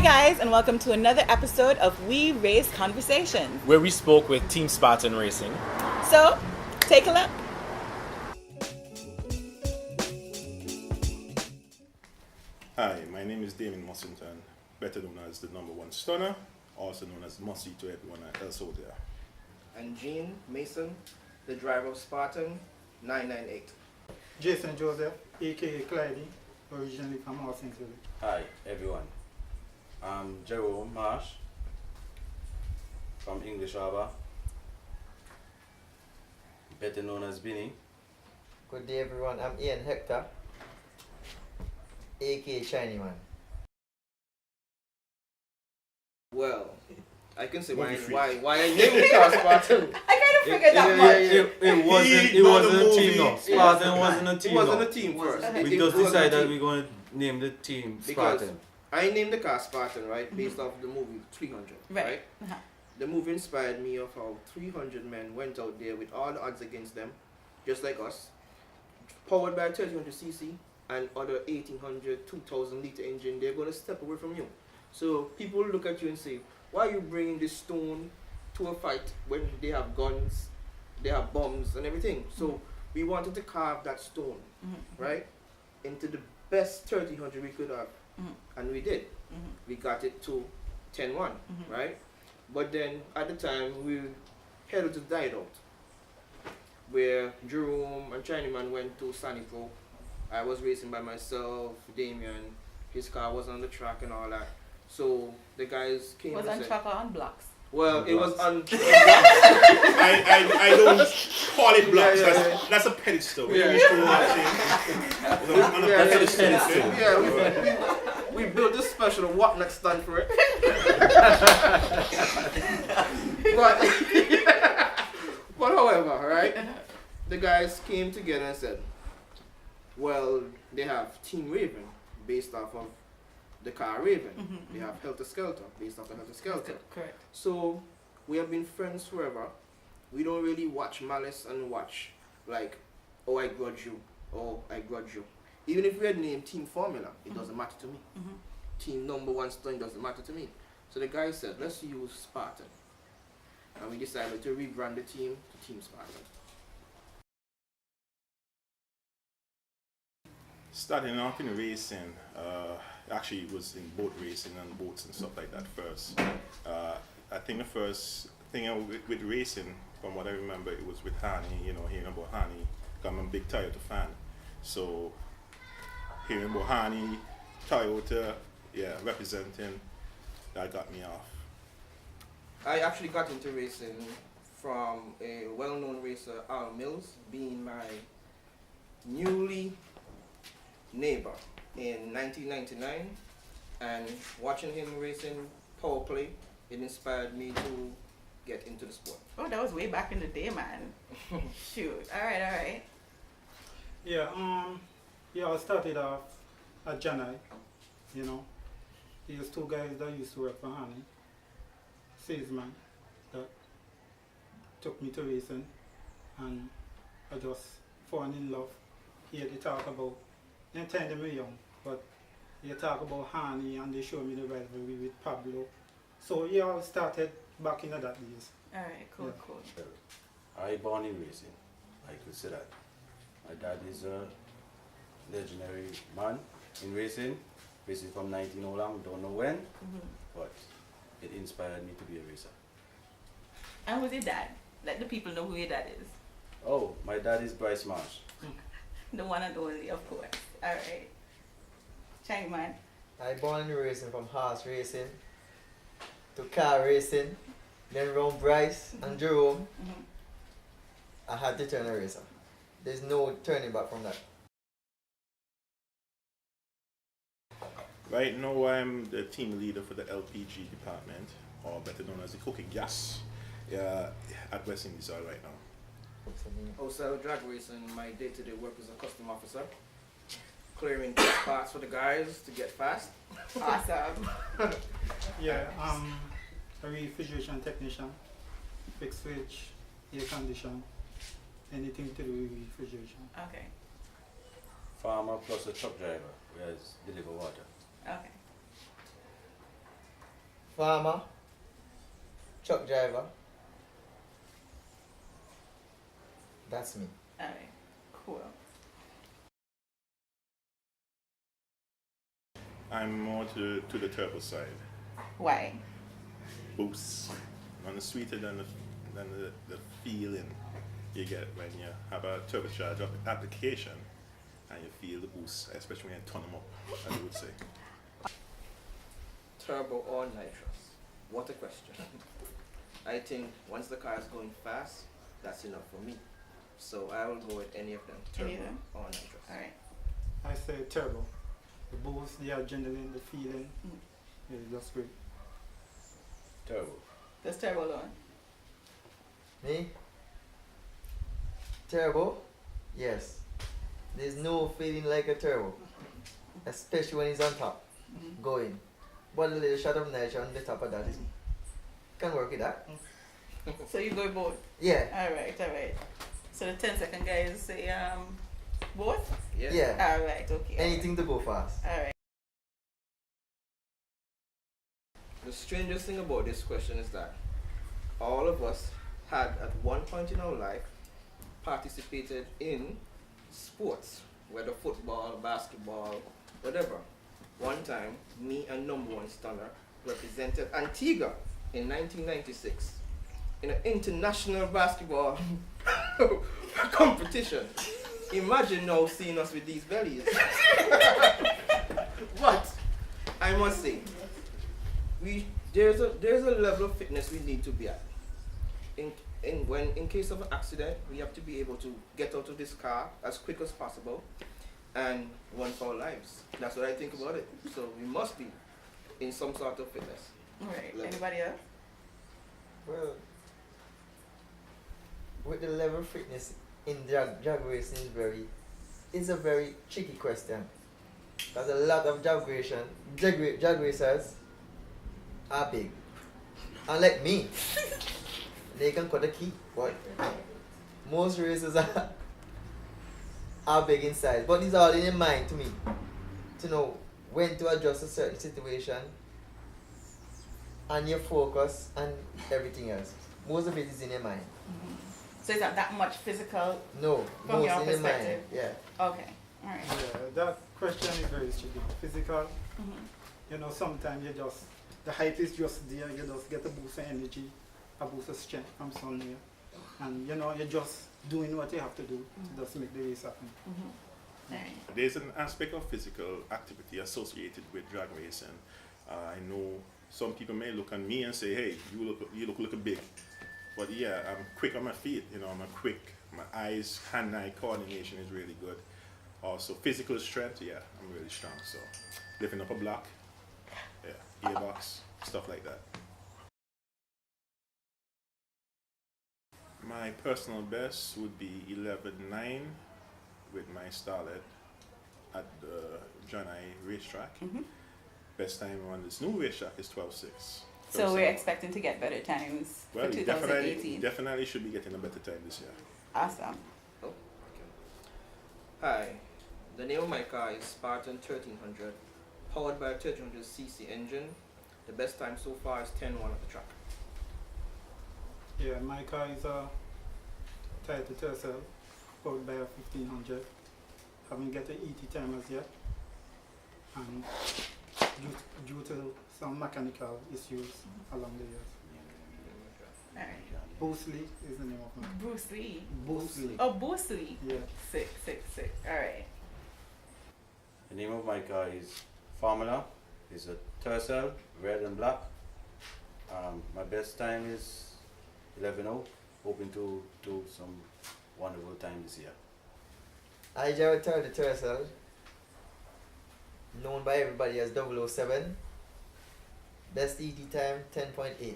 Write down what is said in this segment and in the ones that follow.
guys, and welcome to another episode of We Race Conversations, where we spoke with Team Spartans Racing. So, take a look. Hi, my name is Damien Mussington, better known as the number one stunner, also known as Mussy to everyone else out there. And Gene Mason, the driver of Spartan 998. Jason Joseph, aka Clyde, originally from Housingville. Hi everyone, I'm Jerome Marsh from English Harbour, better known as Binny. Good day everyone, I'm Ian Hector, aka Shiny Man. Well, I can say why I named the car Spartan. I kind of figured that much. It wasn't a team no. Spartan wasn't a team. It wasn't no. a team first. We just decided we're going to name the team Because Spartan. I named the car Spartan, right, based off the movie 300, right? Uh-huh. The movie inspired me of how 300 men went out there with all the odds against them, just like us, powered by a 1300cc and other 1800, 2000 liter engine. They're going to step away from you. So people look at you and say, why are you bringing this stone to a fight when they have guns, they have bombs and everything? So we wanted to carve that stone, right, into the best 1300 we could have. And we did. We got it to 10-1, right? But then at the time we headed to died out, where Jerome and Chinaman went to Sunny Pro. I was racing by myself, Damien, his car was on the track and all that. So the guys came Was and on said, track or on blocks? well, it was on I don't call it blocks, Yeah. that's a pedestal. Yeah. That's a pedestal. Yeah, we built a special whatnot stand for it. but however, right, the guys came together and said, well, they have Team Raven based off of the car Raven. They have Helter Skelter based off the Helter Skelter. Correct. So we have been friends forever. We don't really watch malice and watch like, oh, I grudge you, oh, I grudge you. Even if we had named Team Formula, it doesn't matter to me. Team number one stone doesn't matter to me. So the guy said, let's use Spartan. And we decided to rebrand the team to Team Spartan. Starting off in racing, actually it was in boat racing and boats and stuff like that first. I think the first thing with racing, from what I remember, it was with Hani, hearing about Hani, because I'm a big Toyota fan. So hearing about Hani, Toyota, representing, that got me off. I actually got into racing from a well-known racer, Al Mills, being my newly neighbor in 1999, and watching him racing power play, it inspired me to get into the sport. Oh, that was way back in the day, man. Shoot. All right. Yeah, I started off at Janai, There's two guys that used to work for Honey, salesman, that took me to racing, and I just fallen in love. Here they talk about, they time they were young, but they talk about Honey and they show me the rivalry with Pablo. So I started back in that days. All right, cool. I born in racing, I could say that. My dad is a legendary man in racing from 19 long, don't know when, but it inspired me to be a racer. And who's your dad? Let the people know who your dad is. Oh, my dad is Bryce Marsh. The one and only, of course. All right. Chang man. I born in racing from horse racing to car racing, then around Bryce and Jerome. I had to turn a racer. There's no turning back from that. Right now I'm the team leader for the LPG department, or better known as the cooking gas, at West Indies right now. Also drag racing, my day-to-day work as a custom officer, clearing parts for the guys to get fast. Awesome. A refrigeration technician, fixed switch, air condition, anything to do with refrigeration. Okay. Farmer plus a truck driver, who has deliver water. Okay. farmer, truck driver. That's me. Alright, cool. I'm more to the turbo side. Why? Boost. And it's sweeter than the feeling you get when you have a turbocharged application and you feel the boost, especially when you turn them up, as you would say. Turbo or nitrous? What a question. I think once the car is going fast, that's enough for me. So I will go with any of them, turbo Any of them? or nitrous. Alright. I say turbo. The boost, the adrenaline, the feeling, Mm. is just great. Turbo. Does turbo alone? Me? Turbo? Yes. There's no feeling like a turbo. Especially when it's on top. Going. But a little shot of nitro on the top of that is can work with that. So you go both? Yeah. Alright. So the 10-second guys say both? Yeah. Yeah. Alright, okay. Anything to go fast. Alright. The strangest thing about this question is that all of us had at one point in our life participated in sports, whether football, basketball, whatever. One time, me and number one stunner represented Antigua in 1996 in an international basketball competition. Imagine now seeing us with these bellies. But I must say, there's a level of fitness we need to be at. In case of an accident, we have to be able to get out of this car as quick as possible and run for our lives. That's what I think about it. So we must be in some sort of fitness. Alright. Level. Anybody else? Well, with the level of fitness in drag racing is a very tricky question. Because a lot of drag racers are big. Unlike me, they can cut a key. But most racers are big in size. But it's all in your mind to me. To know when to adjust a certain situation and your focus and everything else. Most of it is in your mind. So is that much physical? No, From most your in your mind. perspective. Yeah. Okay. Alright. Yeah, that question is very tricky. Physical, Mm-hmm. you know, sometimes the height is just there, you just get a boost of energy, a boost of strength from somewhere. And you know, you're just doing what you have to do to just make the race happen. Alright. There's an aspect of physical activity associated with drag racing. I know some people may look at me and say, "Hey, you look big," but yeah, I'm quick on my feet. You know, I'm quick. My eyes, hand-eye coordination is really good. Also, physical strength. Yeah, I'm really strong. So, lifting up a block, yeah, gearbox, stuff like that. My personal best would be 11.9 with my starlet at the John I racetrack. Best time on this new racetrack is 12.6. So we're expecting to get better times Well, for you 2018. definitely should be getting a better time this year. Awesome. Oh, okay. Hi, the name of my car is Spartan 1300, powered by a 1300cc engine. The best time so far is 10.1 at the track. Yeah, my car is a Toyota Tercel, powered by a 1500. Haven't get an ET time as yet. And due to some mechanical issues along the years. Alright. Bruce Lee is the name of my Bruce Lee. Bruce Lee. Oh, Bruce Lee. Yeah. Sick. Alright. The name of my car is Formula. It's a Tercel, red and black. My best time is 11.0. Hoping to do some wonderful time this year. I drive the Tercel, known by everybody as 007. Best ET time 10.8.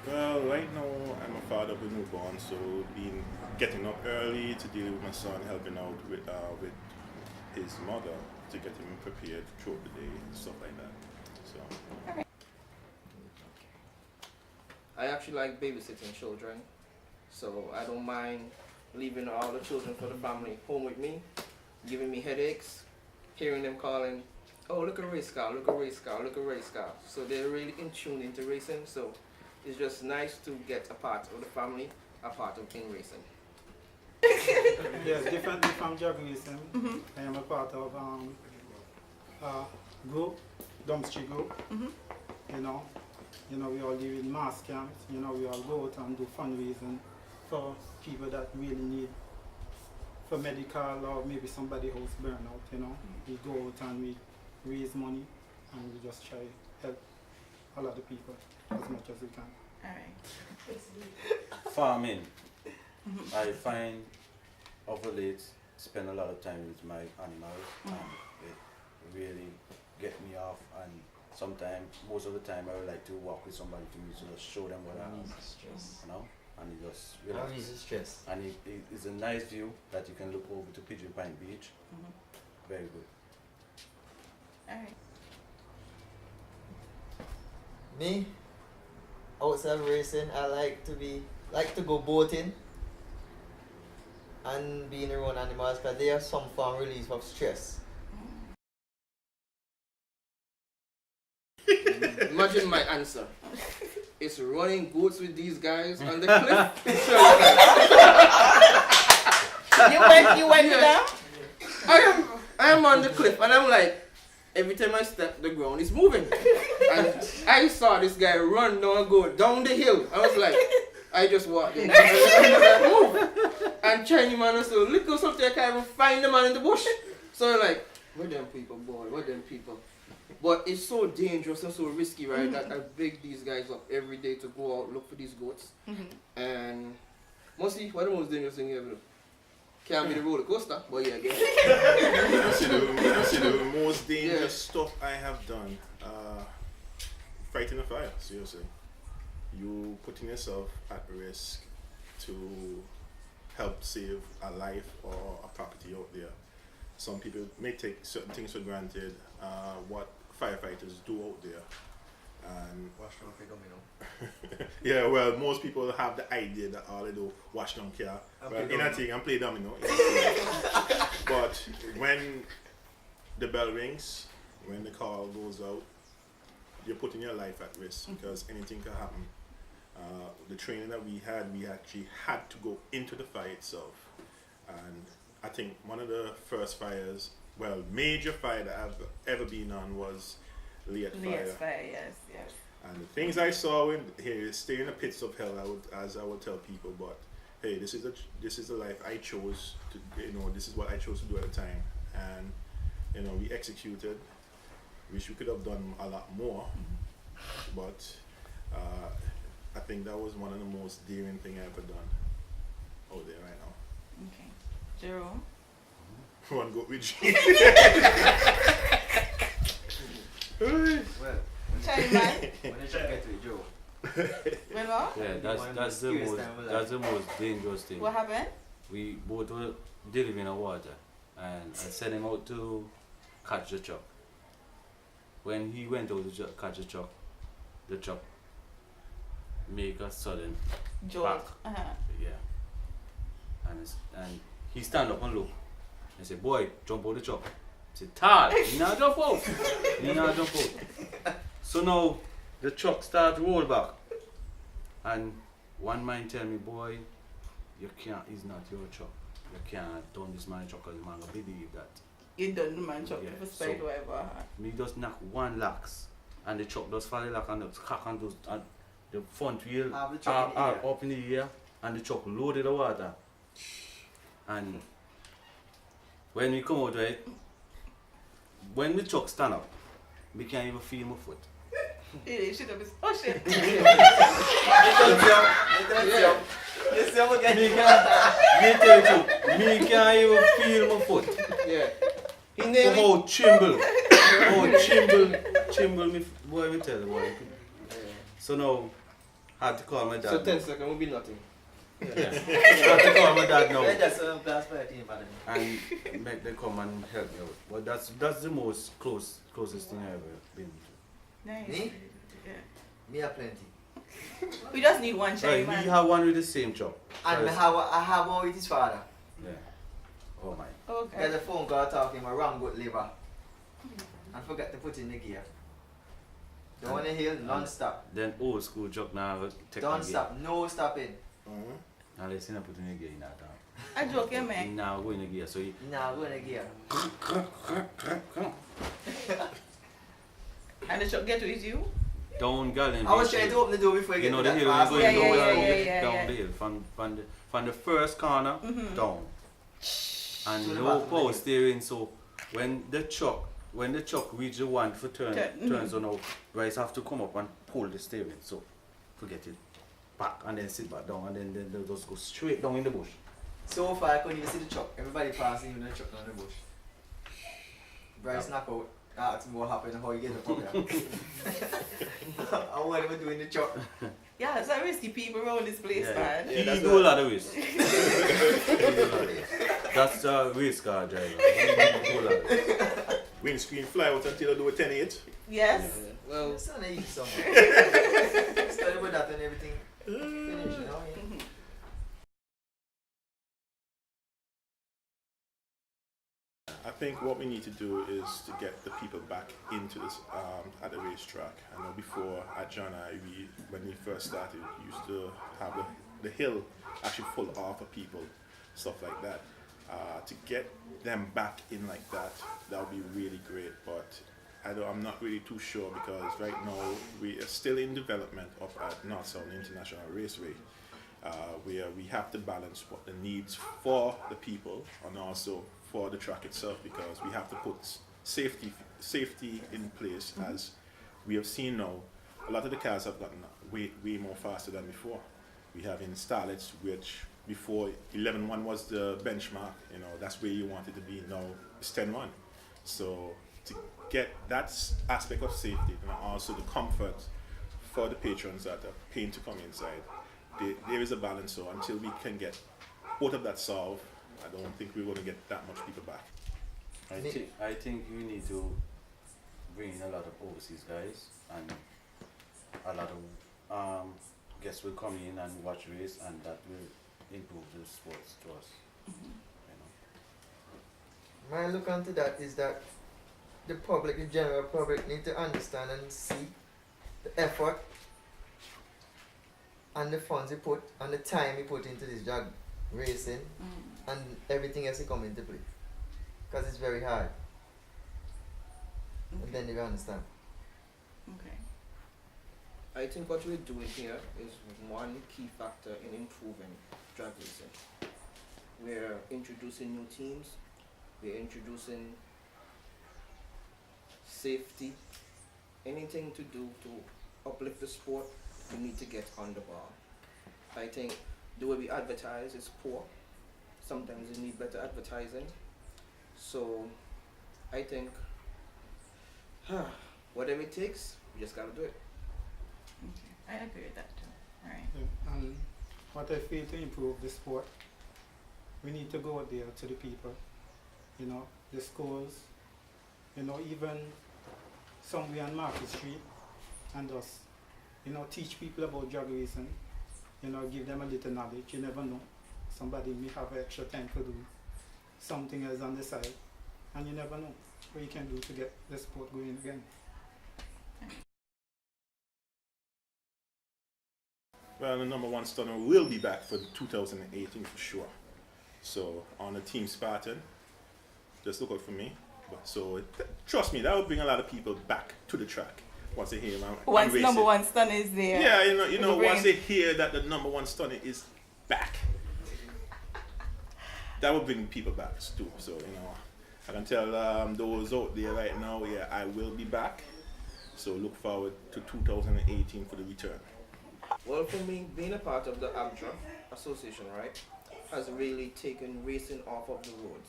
Well, right now I'm a father of a newborn, so getting up early to deal with my son, helping out with his mother to get him prepared throughout the day and stuff like that. So. I actually like babysitting children, so I don't mind leaving all the children for the family home with me, giving me headaches, hearing them calling oh, look at race car, look at race car, look at race car. So they're really in tune into racing. So it's just nice to get a part of the family, a part of in racing. Yes, differently from drag racing, I am a part of group, dumpster group. You know, we all live in mass camps. You know, we all go out and do fundraising for people that really need, for medical or maybe somebody who's burnout. You know, we go out and we raise money and we just try to help a lot of people as much as we can. Alright. Farming. I find of late spend a lot of time with my animals and it really get me off, and sometimes, most of the time I would like to walk with somebody to just show them what I am, you know, and it just relax. How easy stress? And it's a nice view that you can look over to Pigeon Pine Beach. Very good. Alright. Me, outside of racing, I like to go boating and being around animals because they are some form of relief of stress. Imagine my answer. It's running boats with these guys on the cliff. You went to them? I am on the cliff and I'm like, every time I step, the ground is moving. And I saw this guy run down and go down the hill. I was like, I just walked in. And Chinese man was so little something I can't even find the man in the bush. So I'm like, where them people, boy, where them people? But it's so dangerous and so risky, right, that I beg these guys up every day to go out, look for these goats. And mostly, what the most dangerous thing you ever do? Can't be the roller coaster, but yeah, again. You see the most dangerous stuff I have done, fighting a fire, seriously. You putting yourself at risk to help save a life or a property out there. Some people may take certain things for granted, what firefighters do out there. And Wash down for domino. yeah, well, most people have the idea that all they do wash down car, well, in a thing and play domino. But when the bell rings, when the call goes out, you're putting your life at risk because anything can happen. The training that we actually had to go into the fire itself. And I think one of the first fires, well, major fire that I've ever been on was Leat fire. Yes. And the things I saw when stay in the pits of hell, I would tell people, but hey, this is the life I chose to, this is what I chose to do at the time, and we executed. Wish we could have done a lot more, but I think that was one of the most daring thing I ever done out there right now. Okay. Jerome? One go with G. Well, Chinese man? when did you get to it, Joe? When what? Yeah, that's the most dangerous thing. What happened? We both were delivering the water and I sent him out to catch the truck. When he went out to catch the truck make a sudden Jolt. back. Yeah. And he stand up and look and say, boy, jump out the truck. I said, Tal, you not jump out. You not jump out. So now the truck start to roll back. And one man tell me, boy, you can't, it's not your truck. You can't turn this man truck because the man will believe that. You done the man truck Yeah, for spite so- whatever. Me just knock one lax and the truck does fall like and the crack and the front wheel Have the truck in the are air. up in the air and the truck loaded the water. And when we come out right, when the truck stand up, we can't even feel my foot. It should have been. Oh shit. You see him again? Me can't even feel my foot. Yeah. He So named how chimble me, boy, me tell you, boy. So now, had to call my dad. So 10 seconds will be nothing. Yeah. Had to call my dad now. Let's just class for a team, pardon me. And make them come and help me out. But that's the most closest thing I've ever been to. Nice. Me? Yeah. Me have plenty. We just need one Chinese Right, man. we have one with the same job. And I have one with his father. Yeah. Oh my. Get Okay. a phone call talking about ram goat liver. and forgot to put in the gear. The one in hill, non-stop. Then old school truck now take Don't stop, no stopping. Now let's see put in the gear in that time. I joke, yeah, man. Now go in the gear, so you Nah, go in the gear. And the truck get with you? down Galen. I was trying to open the door before you You get know to the that hill fast. you Yeah, go yeah, down, yeah, down yeah. the hill from the first corner down. And To the no back of the power hill. steering, so when the truck reach the one for turns on out, Bryce have to come up and pull the steering. So forget it. Back and then sit back down and then they'll just go straight down in the bush. So far I couldn't even see the truck. Everybody passing, even the truck down the bush. Bryce knock out. Ask me what happened, how you get up there. I want him doing the truck. Yeah, it's a risky people around this place, Yeah. man. He that's do a right. lot of risk. That's a race car driver. He do a lot. Windscreen fly out until I do a 10-8. Yes. Well, It's gonna eat somewhere. Study about that and everything. Finish, you know? Yeah. I think what we need to do is to get the people back into this at the racetrack. I know before at John when we first started, we used to have the hill actually full of people, stuff like that. To get them back in like that would be really great. But I'm not really too sure because right now we are still in development up at North South International Raceway. Where we have to balance what the needs for the people and also for the track itself, because we have to put safety in place. As we have seen now, a lot of the cars have gotten way more faster than before. We have installments, which before 11.1 was the benchmark, that's where you wanted to be. Now it's 10.1. So to get that aspect of safety and also the comfort for the patrons that are paying to come inside, there is a balance. So until we can get both of that solved, I don't think we're going to get that much people back. I think you need to bring in a lot of overseas guys, and a lot of guests will come in and watch race, and that will improve the sports to us. My look onto that is that the public, the general public, need to understand and see the effort and the funds he put and the time he put into this drag racing and everything else he come into play. Because it's very hard. And then you understand. Okay. I think what we're doing here is one key factor in improving drag racing. We're introducing new teams, we're introducing safety, anything to do to uplift the sport, we need to get on the ball. I think the way we advertise is poor. Sometimes we need better advertising. So I think whatever it takes, we just gotta do it. Okay. I agree with that too. Alright. Yeah, and what I feel to improve the sport, we need to go out there to the people, the schools, even somewhere on Market Street, and just, teach people about drag racing, give them a little knowledge. You never know. Somebody may have extra time to do something else on the side, and you never know what you can do to get the sport going again. Well, the number one stunner will be back for 2018 for sure. So on the Team Spartan, just look out for me. So trust me, that will bring a lot of people back to the track once they hear Once racing. number one stunner is there. Yeah, you know, bring- once they hear that the number one stunner is back, that will bring people back too. So I can tell those out there right now, yeah, I will be back. So look forward to 2018 for the return. Well, for me, being a part of the ABTRA association, right, has really taken racing off of the roads.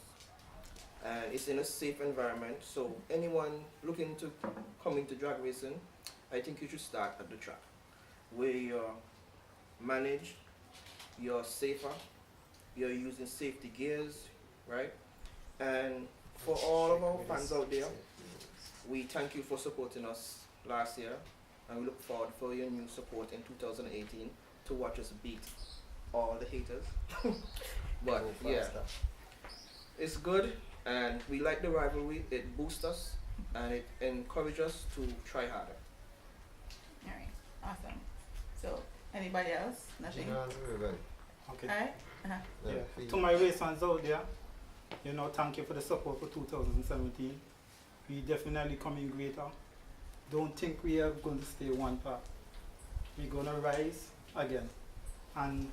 And it's in a safe environment, so anyone looking to come into drag racing, I think you should start at the track, where you're managed, you're safer, you're using safety gears, right? And for all of our fans out there, we thank you for supporting us last year, and we look forward for your new support in 2018 to watch us beat all the haters. But yeah, it's good, and we like the rivalry. It boosts us, and it encourages us to try harder. All right, awesome. So, anybody else? Nothing. No answer, everybody. Okay. All right. Uh-huh. Yeah. please. To my race fans out there, you know, thank you for the support for 2017. We definitely coming greater. Don't think we are going to stay one part. We're going to rise again. And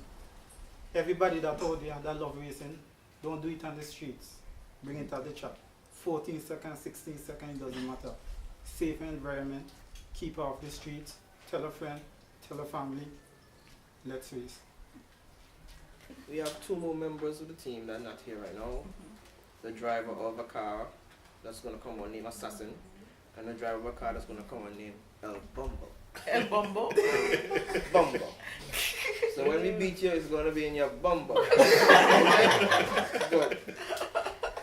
everybody that out there that love racing, don't do it on the streets. Bring it at the track. 14 seconds, 16 seconds, it doesn't matter. Safe environment, keep off the streets, tell a friend, tell a family, let's race. We have 2 more members of the team that are not here right now. The driver of a car that's going to come on named Assassin, and the driver of a car that's going to come on named El Bumble. El Bombo. Bumble. So when we beat you, it's going to be in your bumble. Good.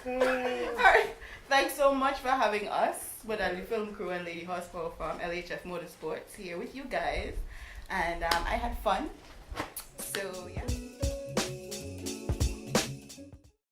Alright, thanks so much for having us, Bodali Film Crew and Lady Horsepower from LHF Motorsports here with you guys. And I had fun. So, yeah.